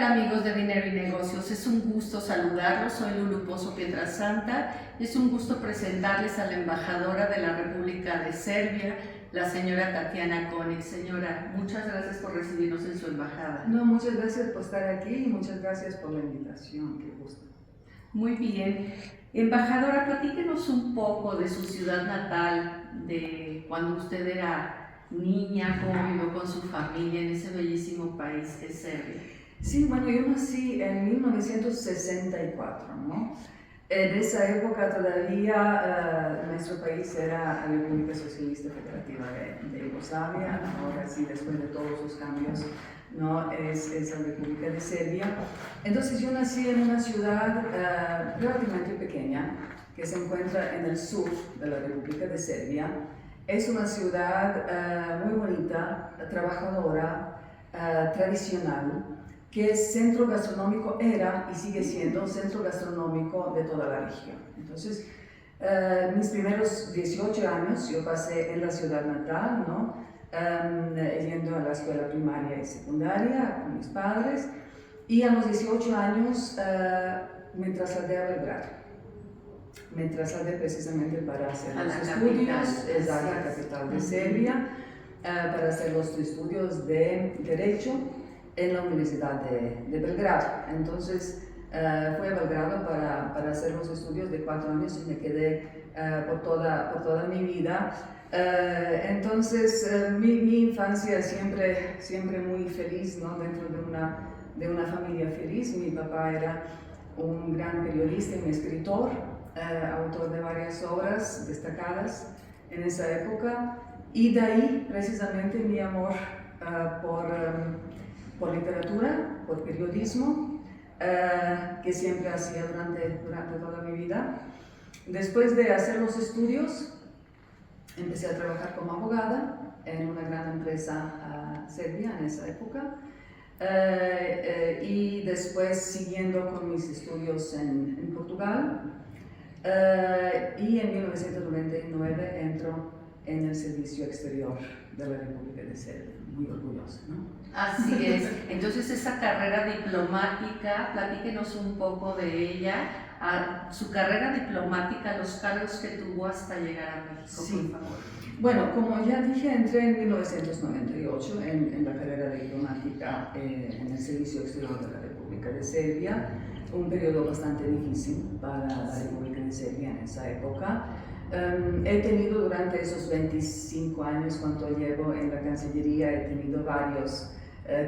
Hola amigos de Dinero y Negocios, es un gusto saludarlos, soy Lulu Pozo Pietrasanta y es un gusto presentarles a la embajadora de la República de Serbia, la señora Tatjana Konić. Señora, muchas gracias por recibirnos en su embajada. No, muchas gracias por estar aquí y muchas gracias por la invitación, qué gusto. Muy bien. Embajadora, platíquenos un poco de su ciudad natal, de cuando usted era niña, cómo vivió con su familia en ese bellísimo país que es Serbia. Sí, bueno, yo nací en 1964, ¿no? En esa época todavía nuestro país era la República Socialista Federativa de Yugoslavia, ahora sí, después de todos los cambios, ¿no? Es la República de Serbia. Entonces yo nací en una ciudad relativamente pequeña que se encuentra en el sur de la República de Serbia. Es una ciudad muy bonita, trabajadora, tradicional, que es centro gastronómico, era y sigue siendo centro gastronómico de toda la región. Entonces, mis primeros 18 años yo pasé en la ciudad natal, ¿no? Yendo a la escuela primaria y secundaria con mis padres, y a los 18 años me trasladé a Belgrado. Me trasladé precisamente para hacer los estudios, es la capital de Serbia, para hacer los estudios de Derecho en la Universidad de Belgrado. Entonces fui a Belgrado para hacer los estudios de 4 años y me quedé por toda mi vida. Entonces mi infancia siempre muy feliz, ¿no? Dentro de una familia feliz. Mi papá era un gran periodista y un escritor, autor de varias obras destacadas en esa época, y de ahí precisamente mi amor por literatura, por periodismo, que siempre hacía durante toda mi vida. Después de hacer los estudios, empecé a trabajar como abogada en una gran empresa serbia en esa época, y después siguiendo con mis estudios en Portugal, y en 1999 entro en el servicio exterior de la República de Serbia, muy orgullosa, ¿no? Así es. Entonces esa carrera diplomática, platíquenos un poco de ella, su carrera diplomática, los cargos que tuvo hasta llegar a México, sí. por favor. Bueno, como ya dije, entré en 1998 en la carrera diplomática en el servicio exterior de la República de Serbia, un periodo bastante difícil para la República de Serbia en esa época. He tenido durante esos 25 años cuanto llevo en la Cancillería, he tenido varios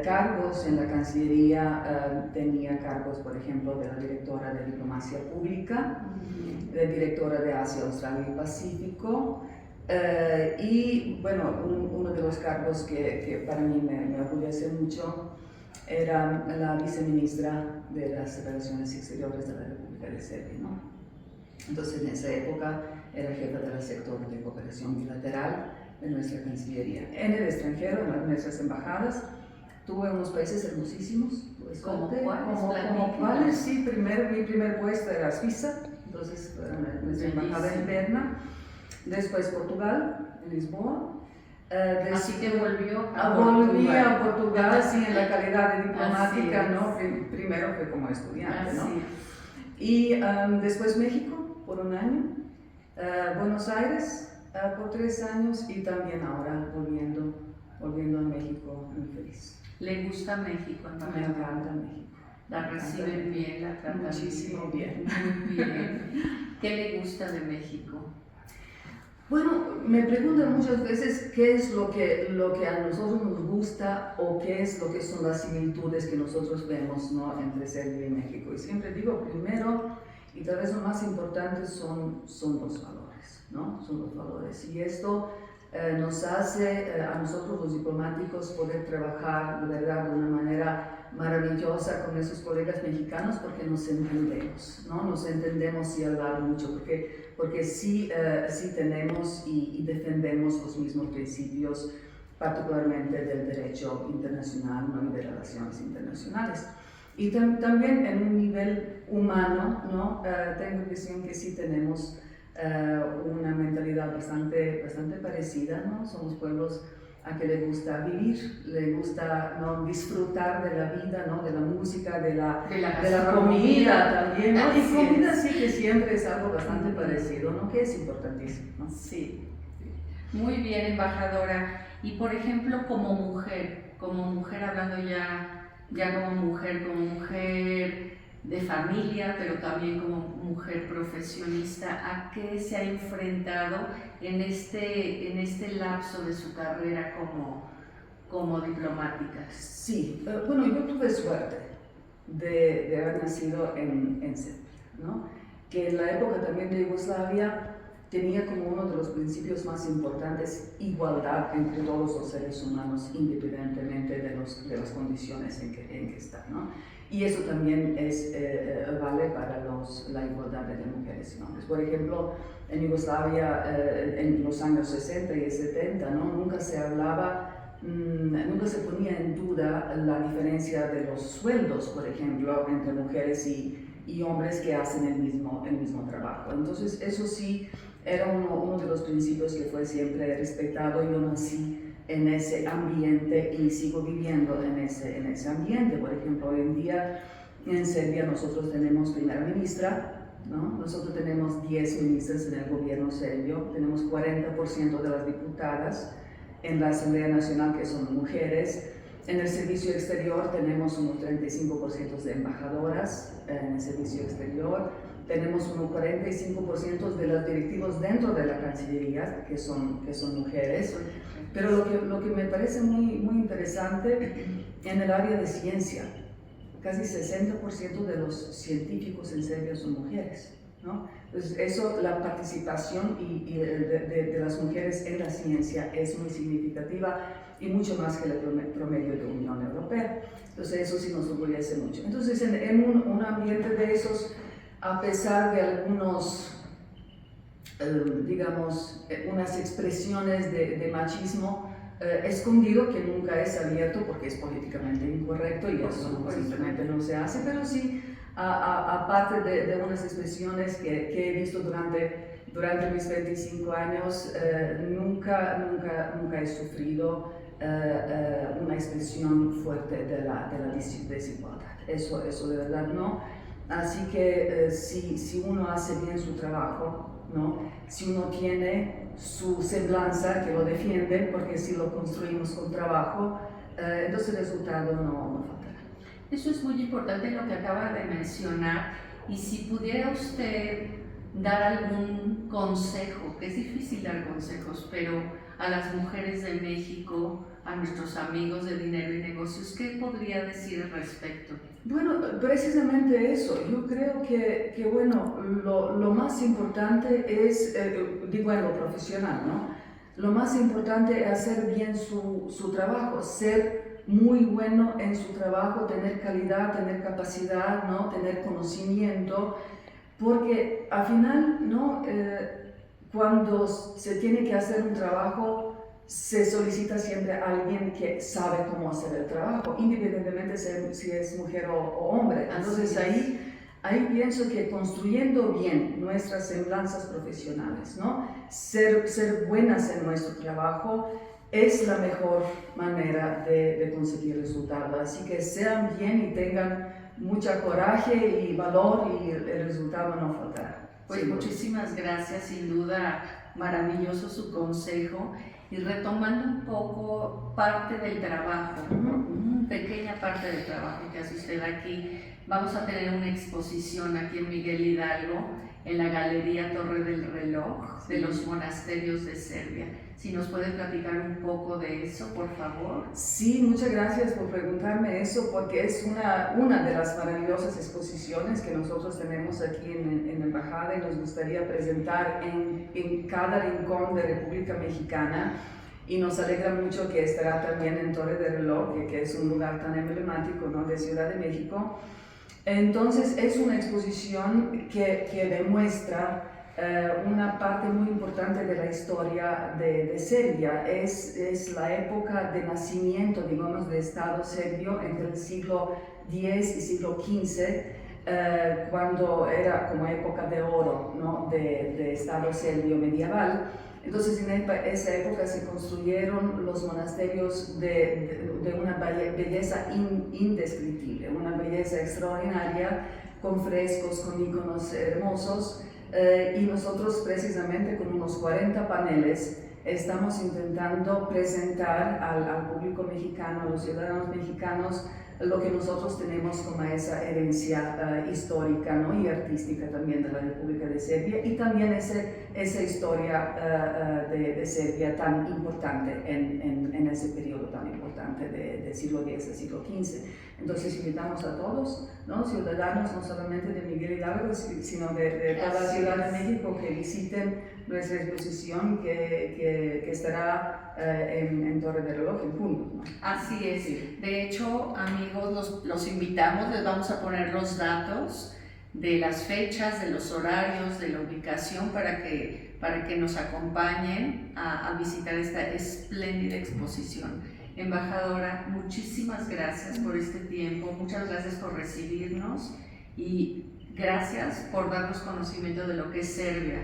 cargos en la Cancillería. Tenía cargos, por ejemplo, de la directora de Diplomacia Pública, de directora de Asia, Australia y Pacífico, y bueno, uno de los cargos que para mí me orgullece mucho era la viceministra de las Relaciones Exteriores de la República de Serbia, ¿no? Entonces, en esa época era jefa del sector de cooperación bilateral de nuestra Cancillería. En el extranjero, en nuestras embajadas, tuve unos países hermosísimos. ¿Como cuáles? Sí, mi primer puesto era Suiza, entonces nuestra embajada en Berna. Después Portugal, en Lisboa. Así que volví a Portugal, sí, en la calidad de diplomática, ¿no? Primero fue como estudiante, ¿no? Y después México por un año, Buenos Aires por 3 años, y también ahora volviendo a México, muy feliz. ¿Le gusta México? Me encanta México. La reciben bien, la tratan muchísimo bien. Muy bien. ¿Qué le gusta de México? Bueno, me preguntan muchas veces qué es lo que a nosotros nos gusta o qué es lo que son las similitudes que nosotros vemos, ¿no? Entre Serbia y México. Y siempre digo, primero, y tal vez lo más importante, son los valores, ¿no? Son los valores. Y esto nos hace a nosotros los diplomáticos poder trabajar de verdad de una manera maravillosa con esos colegas mexicanos, porque nos entendemos, ¿no? Nos entendemos y hablar mucho, porque sí tenemos y defendemos los mismos principios, particularmente del derecho internacional, ¿no? Y de relaciones internacionales. Y también en un nivel humano, ¿no? Tengo la impresión que sí tenemos una mentalidad bastante parecida, ¿no? Somos pueblos a que le gusta vivir, le gusta, ¿no?, disfrutar de la vida, ¿no?, de la música, de la comida también, ¿no? Y comida sí que siempre es algo bastante parecido, ¿no?, que es importantísimo, ¿no? Sí, muy bien, embajadora. Y por ejemplo, como mujer hablando ya como mujer de familia, pero también como mujer profesionista, ¿a qué se ha enfrentado en este lapso de su carrera como diplomática? Sí, bueno, yo tuve suerte de haber nacido en Serbia, ¿no?, que en la época también de Yugoslavia tenía como uno de los principios más importantes igualdad entre todos los seres humanos, independientemente de las condiciones en que están, ¿no? Y eso también vale para la igualdad de mujeres y hombres. Por ejemplo, en Yugoslavia, en los años 60 y 70, ¿no?, nunca se ponía en duda la diferencia de los sueldos, por ejemplo, entre mujeres y hombres que hacen el mismo trabajo. Entonces, eso sí era uno de los principios que fue siempre respetado. Yo nací en ese ambiente y sigo viviendo en ese ambiente. Por ejemplo, hoy en día en Serbia nosotros tenemos primera ministra, ¿no? Nosotros tenemos 10 ministras en el gobierno serbio, tenemos 40% de las diputadas en la Asamblea Nacional que son mujeres. En el servicio exterior tenemos unos 35% de embajadoras en el servicio exterior. Tenemos unos 45% de los directivos dentro de la Cancillería que son mujeres. Pero lo que me parece muy interesante en el área de ciencia, casi 60% de los científicos en Serbia son mujeres, ¿no? Entonces eso, la participación de las mujeres en la ciencia es muy significativa y mucho más que el promedio de la Unión Europea. Entonces eso sí nos orgullece mucho. Entonces en un ambiente de esos, a pesar de algunos, digamos, unas expresiones de machismo escondido, que nunca es abierto porque es políticamente incorrecto y eso simplemente no se hace, pero sí, aparte de unas expresiones que he visto durante mis 25 años, nunca he sufrido una expresión fuerte de la desigualdad. Eso de verdad no. Así que si uno hace bien su trabajo, ¿no?, si uno tiene su semblanza que lo defiende, porque si lo construimos con trabajo, entonces el resultado no faltará. Eso es muy importante lo que acaba de mencionar, y si pudiera usted dar algún consejo, que es difícil dar consejos, pero a las mujeres de México, a nuestros amigos de Dinero y Negocios, ¿qué podría decir al respecto? Bueno, precisamente eso. Yo creo que bueno, lo más importante es, digo en lo profesional, ¿no? Lo más importante es hacer bien su trabajo, ser muy bueno en su trabajo, tener calidad, tener capacidad, ¿no?, tener conocimiento, porque al final, ¿no?, cuando se tiene que hacer un trabajo, se solicita siempre a alguien que sabe cómo hacer el trabajo, independientemente si es mujer o hombre. Entonces ahí pienso que construyendo bien nuestras semblanzas profesionales, ¿no?, ser buenas en nuestro trabajo es la mejor manera de conseguir resultados. Así que sean bien y tengan mucha coraje y valor, y el resultado no faltará. Pues muchísimas gracias, sin duda maravilloso su consejo. Y retomando un poco parte del trabajo, pequeña parte del trabajo que hace usted aquí, vamos a tener una exposición aquí en Miguel Hidalgo, en la Galería Torre del Reloj, de los monasterios de Serbia. Si nos puede platicar un poco de eso, por favor. Sí, muchas gracias por preguntarme eso, porque es una de las maravillosas exposiciones que nosotros tenemos aquí en la Embajada, y nos gustaría presentar en cada rincón de República Mexicana. Y nos alegra mucho que estará también en Torre del Reloj, que es un lugar tan emblemático, ¿no?, de Ciudad de México. Entonces es una exposición que demuestra una parte muy importante de la historia de Serbia. Es la época de nacimiento, digamos, del Estado serbio entre el siglo X y siglo XV. cuando era como época de oro, ¿no? de Estado serbio medieval. Entonces en esa época se construyeron los monasterios de una belleza indescriptible, una belleza extraordinaria, con frescos, con iconos hermosos, y nosotros precisamente con unos 40 paneles estamos intentando presentar al público mexicano, a los ciudadanos mexicanos, lo que nosotros tenemos como esa herencia histórica, ¿no? Y artística también de la República de Serbia, y también esa historia de Serbia tan importante en ese periodo tan importante del siglo X al siglo XV. Entonces invitamos a todos, ¿no? Ciudadanos, no solamente de Miguel Hidalgo, sino de toda la Ciudad de México, que visiten nuestra exposición que estará en Torre del Reloj en junio, ¿no? Así es. Sí. De hecho, amigos, los invitamos, les vamos a poner los datos de las fechas, de los horarios, de la ubicación para que nos acompañen a visitar esta espléndida exposición. Embajadora, muchísimas gracias por este tiempo, muchas gracias por recibirnos y gracias por darnos conocimiento de lo que es Serbia.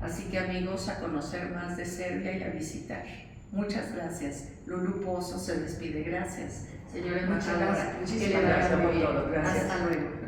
Así que amigos, a conocer más de Serbia y a visitar. Muchas gracias. Lulu Pozo se despide. Gracias, señora embajadora. Muchísimas gracias por todo. Gracias. Hasta luego.